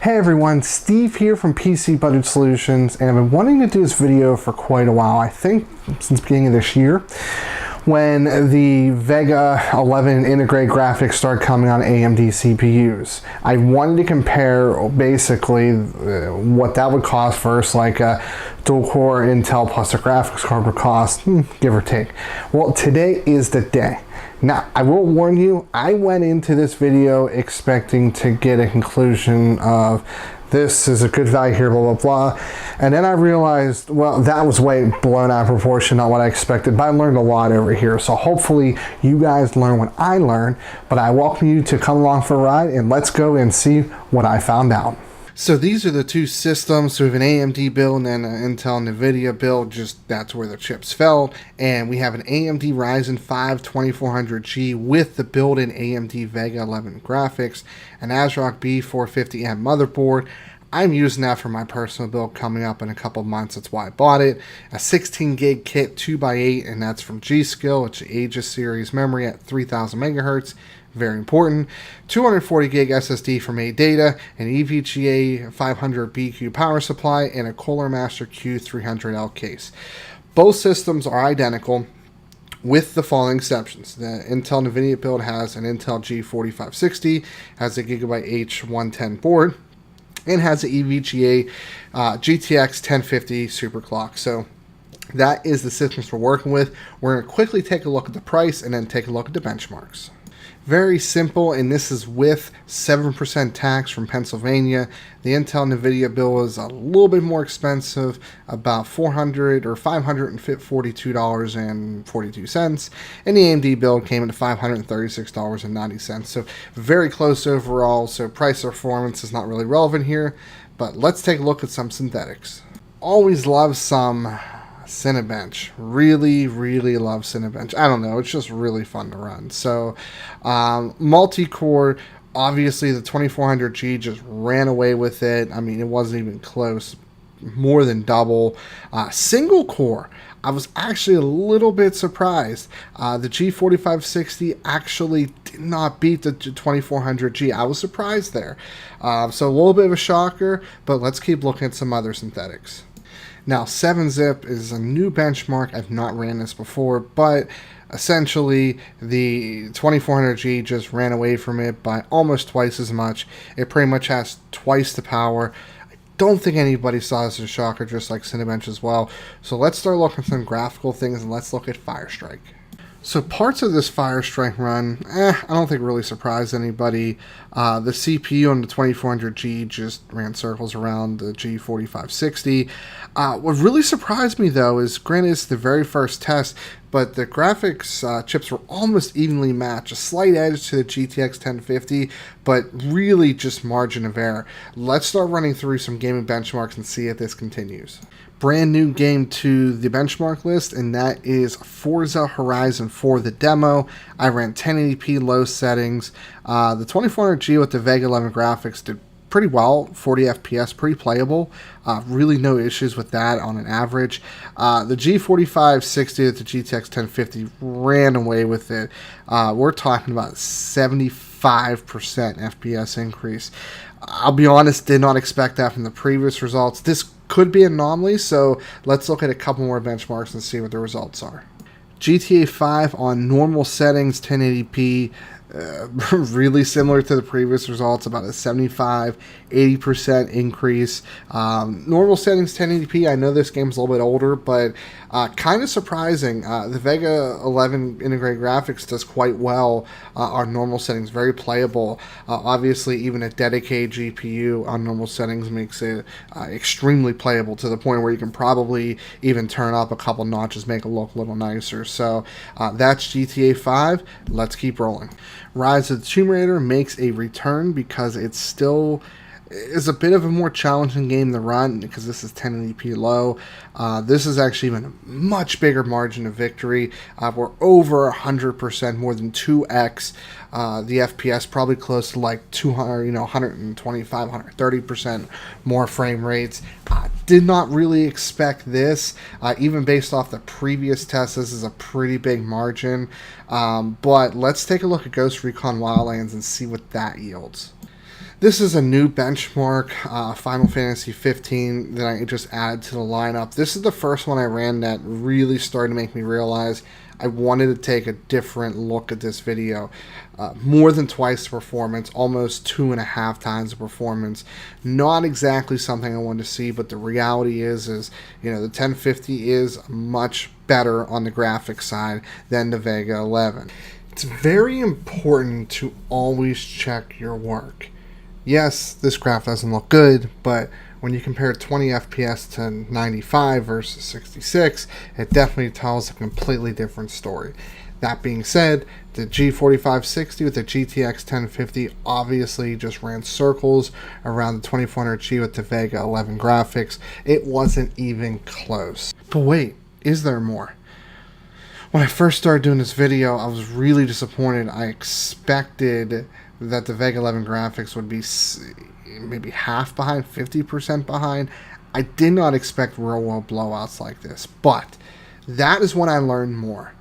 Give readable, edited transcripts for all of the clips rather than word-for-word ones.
Hey everyone, Steve here from PC Budget Solutions, and I've been wanting to do this video for quite a while, I think since the beginning of this year, when the Vega 11 integrated graphics started coming on AMD CPUs. I wanted to compare basically what that would cost versus like a dual-core Intel plus a graphics card would cost, give or take. Well, today is the day. Now, I will warn you, I went into this video expecting to get a conclusion of this is a good value here, blah, blah, blah. And then I realized, well, that was way blown out of proportion, not what I expected, but I learned a lot over here. So hopefully you guys learn what I learned, but I welcome you to come along for a ride and let's go and see what I found out. So these are the two systems. So we have an AMD build and an Intel NVIDIA build, just that's where the chips fell. And we have an AMD Ryzen 5 2400G with the built-in AMD Vega 11 graphics, an ASRock B450M motherboard. I'm using that for my personal build coming up in a couple of months. That's why I bought it. A 16 gig kit 2x8, and that's from G-Skill. It's an Aegis series memory at 3000 megahertz. Very important. 240 gig SSD from ADATA, an EVGA 500 BQ power supply, and a Cooler Master Q300L case. Both systems are identical with the following exceptions. The Intel NVIDIA build has an Intel G4560, has a Gigabyte H110 board, and has an EVGA GTX 1050 superclock. So that is the systems we're working with. We're going to quickly take a look at the price and then take a look at the benchmarks. Very simple, and this is with 7% tax from Pennsylvania. The Intel NVIDIA bill is a little bit more expensive, about $400 or $542.42, and the AMD bill came in at $536.90. So very close overall. So price performance is not really relevant here, but let's take a look at some synthetics. Always love some Cinebench. Really love Cinebench. I don't know, it's just really fun to run. So multi-core, obviously the 2400G just ran away with it. I mean, it wasn't even close, more than double. Single core, I was actually a little bit surprised. The G4560 actually did not beat the 2400G. I was surprised there. So a little bit of a shocker, but let's keep looking at some other synthetics. Now, 7-zip is a new benchmark. I've not ran this before, but essentially the 2400G just ran away from it by almost twice as much. It pretty much has twice the power. I don't think anybody saw this as a shocker, just like Cinebench as well. So let's start looking at some graphical things, and let's look at Firestrike. So parts of this Firestrike run, I don't think really surprised anybody. The CPU on the 2400G just ran circles around the G4560. What really surprised me though is, granted it's the very first test, but the graphics chips were almost evenly matched. A slight edge to the GTX 1050, but really just margin of error. Let's start running through some gaming benchmarks and see if this continues. Brand new game to the benchmark list, and that is Forza Horizon 4, the demo. I ran 1080p low settings. The 2400G with the Vega 11 graphics did pretty well, 40 FPS, pretty playable. Really no issues with that on an average. The G4560 with the GTX 1050 ran away with it. We're talking about 75% FPS increase. I'll be honest, did not expect that from the previous results. This could be an anomaly, so let's look at a couple more benchmarks and see what the results are. GTA 5 on normal settings, 1080p, really similar to the previous results, about a 75-80% increase. Normal settings 1080p, I know this game's a little bit older, but kind of surprising. The Vega 11 integrated graphics does quite well on normal settings, very playable. Obviously, even a dedicated GPU on normal settings makes it extremely playable, to the point where you can probably even turn up a couple notches, make it look a little nicer. So that's GTA 5. Let's keep rolling. Rise of the Tomb Raider makes a return because it's still is a bit of a more challenging game to run because this is 1080p low. This is actually even a much bigger margin of victory. We're over 100%, more than 2x the FPS, probably close to like 200, 125, 130% more frame rates. Did not really expect this, even based off the previous tests. This is a pretty big margin, but let's take a look at Ghost Recon Wildlands and see what that yields. This is a new benchmark, Final Fantasy 15, that I just added to the lineup. This is the first one I ran that really started to make me realize I wanted to take a different look at this video. More than twice the performance, almost 2.5 times the performance. Not exactly something I wanted to see, but the reality is you know, the 1050 is much better on the graphics side than the Vega 11. It's very important to always check your work. Yes, this graph doesn't look good, but when you compare 20 FPS to 95 versus 66, it definitely tells a completely different story. That being said, the G4560 with the GTX 1050 obviously just ran circles around the 2400G with the Vega 11 graphics. It wasn't even close. But wait, is there more? When I first started doing this video, I was really disappointed. I expected that the Vega 11 graphics would be maybe half behind, 50% behind. I did not expect real world blowouts like this, but that is when I learned more.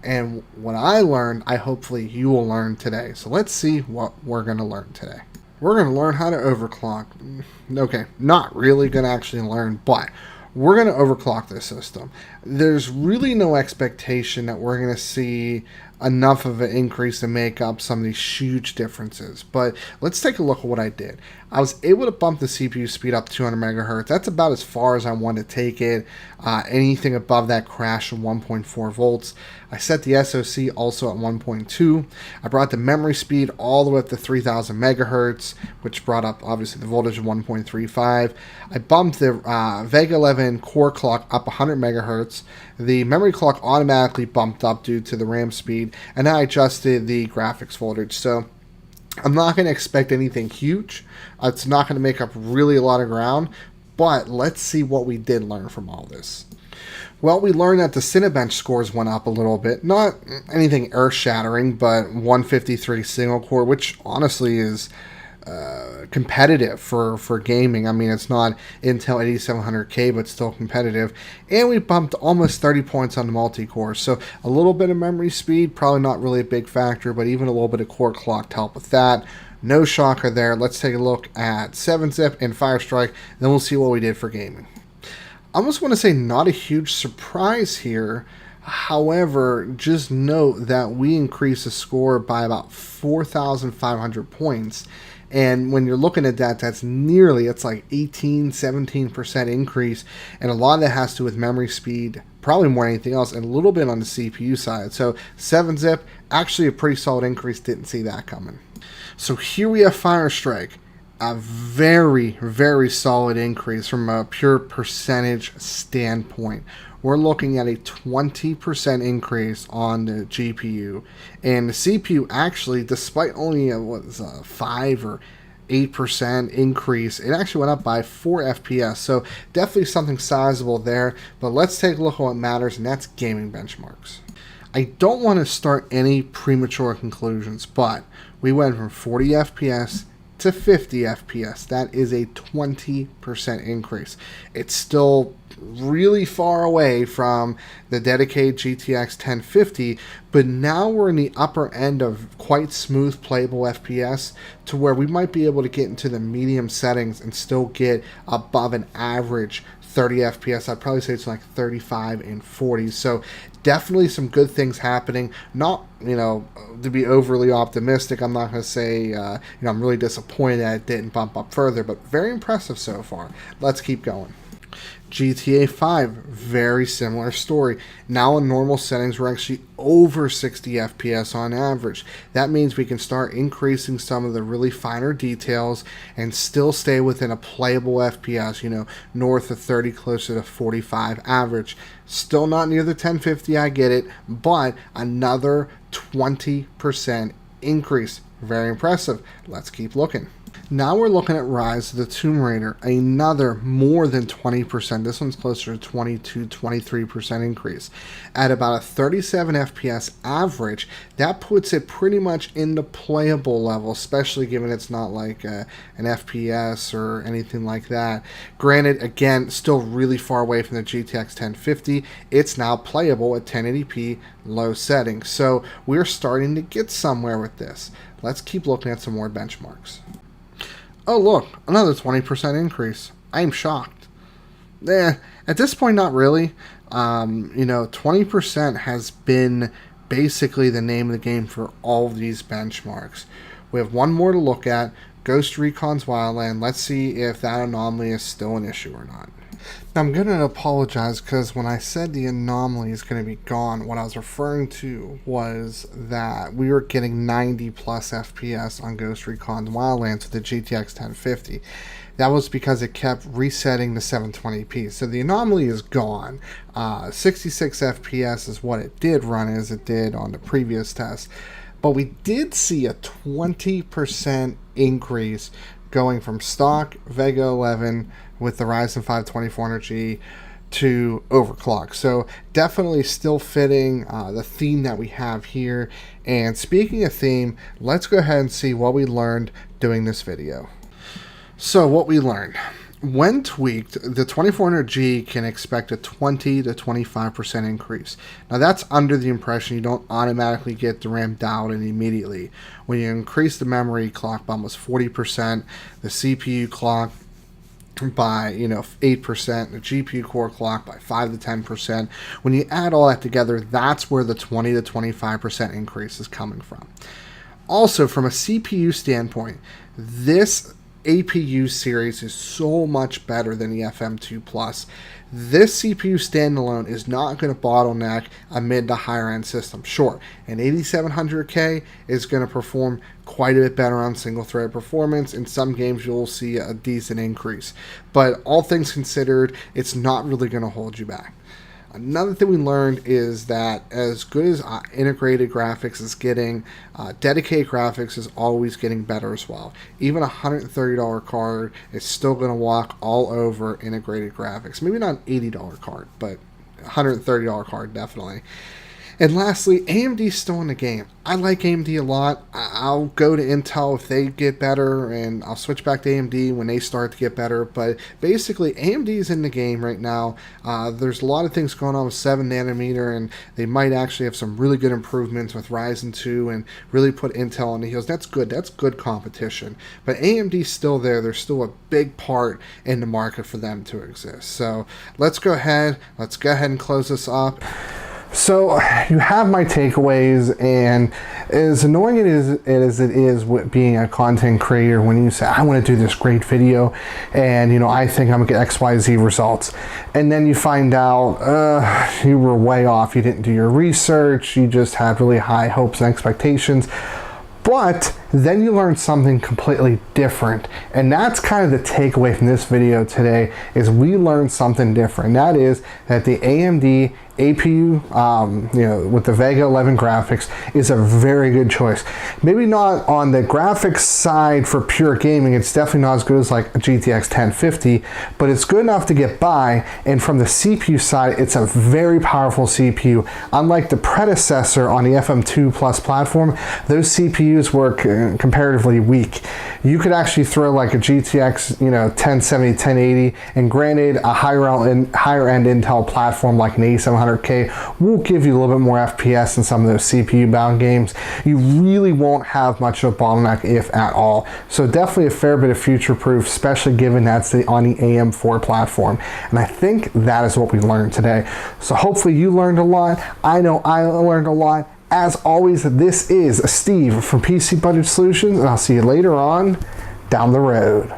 And what I learned, I hopefully you will learn today. So let's see what we're going to learn today. We're going to learn how to overclock. Okay, not really going to actually learn, but we're going to overclock this system. There's really no expectation that we're going to see enough of an increase to make up some of these huge differences. But let's take a look at what I did. I was able to bump the CPU speed up 200 megahertz. That's about as far as I want to take it. Anything above that crash of 1.4 volts. I set the SoC also at 1.2. I brought the memory speed all the way up to 3000 megahertz, which brought up obviously the voltage of 1.35. I bumped the Vega 11 core clock up 100 megahertz. The memory clock automatically bumped up due to the RAM speed, and I adjusted the graphics voltage. So I'm not going to expect anything huge. It's not going to make up really a lot of ground, but let's see what we did learn from all this. Well, we learned that the Cinebench scores went up a little bit. Not anything earth-shattering, but 153 single core, which honestly is competitive for gaming. I mean, it's not Intel 8700K, but still competitive. And we bumped almost 30 points on the multi-core. So a little bit of memory speed, probably not really a big factor, but even a little bit of core clock to help with that. No shocker there. Let's take a look at 7-zip and Firestrike, then we'll see what we did for gaming. I almost want to say not a huge surprise here. However, just note that we increased the score by about 4,500 points. And when you're looking at that, that's nearly, it's like 17% increase. And a lot of that has to do with memory speed, probably more than anything else, and a little bit on the CPU side. So 7-zip, actually a pretty solid increase. Didn't see that coming. So here we have Firestrike. A very, very solid increase from a pure percentage standpoint. We're looking at a 20% increase on the GPU, and the CPU actually, despite only a 5 or 8% increase, it actually went up by 4 FPS. So definitely something sizable there. But let's take a look at what matters, and that's gaming benchmarks. I don't want to start any premature conclusions, but we went from 40 FPS to 50 FPS. That is a 20% increase. It's still really far away from the dedicated GTX 1050, but now we're in the upper end of quite smooth playable FPS to where we might be able to get into the medium settings and still get above an average 30 FPS. I'd probably say it's like 35 and 40. So definitely some good things happening. Not, to be overly optimistic, I'm not going to say, I'm really disappointed that it didn't bump up further, but very impressive so far. Let's keep going. GTA 5, very similar story. Now in normal settings, we're actually over 60 FPS on average. That means we can start increasing some of the really finer details and still stay within a playable FPS, north of 30, closer to 45 average. Still not near the 1050, I get it, but another 20% increase. Very impressive. Let's keep looking. Now we're looking at Rise of the Tomb Raider, another more than 20%. This one's closer to 22, 23% increase. At about a 37 FPS average, that puts it pretty much in the playable level, especially given it's not like an FPS or anything like that. Granted, again, still really far away from the GTX 1050. It's now playable at 1080p low settings. So we're starting to get somewhere with this. Let's keep looking at some more benchmarks. Oh look, another 20% increase. I'm shocked. At this point, not really. 20% has been basically the name of the game for all of these benchmarks. We have one more to look at, Ghost Recon's Wildland. Let's see if that anomaly is still an issue or not. Now, I'm going to apologize because when I said the anomaly is going to be gone, what I was referring to was that we were getting 90 plus FPS on Ghost Recon's Wildlands with the GTX 1050. That was because it kept resetting to 720p. So the anomaly is gone. 66 FPS is what it did run as it did on the previous test. But we did see a 20% increase going from stock Vega 11 with the Ryzen 5 2400G to overclock. So definitely still fitting the theme that we have here. And speaking of theme, let's go ahead and see what we learned doing this video. So what we learned. When tweaked, the 2400G can expect a 20 to 25% increase. Now that's under the impression you don't automatically get the RAM dialed in immediately. When you increase the memory clock by almost 40%, the CPU clock by 8%, the GPU core clock by 5 to 10%. When you add all that together, that's where the 20 to 25% increase is coming from. Also, from a CPU standpoint, this APU series is so much better than the FM2 Plus. This CPU standalone is not going to bottleneck a mid to higher end system. Sure, an 8700K is going to perform quite a bit better on single thread performance. In some games you'll see a decent increase, but all things considered, it's not really going to hold you back. Another thing we learned is that as good as integrated graphics is getting, dedicated graphics is always getting better as well. Even a $130 card is still going to walk all over integrated graphics. Maybe not an $80 card, but a $130 card definitely. And lastly, AMD's still in the game. I like AMD a lot. I'll go to Intel if they get better, and I'll switch back to AMD when they start to get better. But basically, AMD is in the game right now. There's a lot of things going on with 7 nanometer, and they might actually have some really good improvements with Ryzen 2 and really put Intel on the heels. That's good. That's good competition. But AMD's still there. There's still a big part in the market for them to exist. So let's go ahead and close this up. So you have my takeaways, and as annoying as it is with being a content creator, when you say, I want to do this great video and I think I'm gonna get XYZ results, and then you find out you were way off, you didn't do your research, you just had really high hopes and expectations. But then you learn something completely different, and that's kind of the takeaway from this video today, is we learned something different. That is that the AMD APU, with the Vega 11 graphics is a very good choice. Maybe not on the graphics side for pure gaming, it's definitely not as good as like a GTX 1050, but it's good enough to get by. And from the CPU side, it's a very powerful CPU. Unlike the predecessor on the FM2 Plus platform, those CPUs were comparatively weak. You could actually throw like a GTX 1070, 1080, and granted a higher end Intel platform like an 8700K will give you a little bit more FPS in some of those CPU bound games. You really won't have much of a bottleneck, if at all. So definitely a fair bit of future proof, especially given that's on the AM4 platform. And I think that is what we learned today. So hopefully you learned a lot. I know I learned a lot. As always, this is Steve from PC Budget Solutions, and I'll see you later on down the road.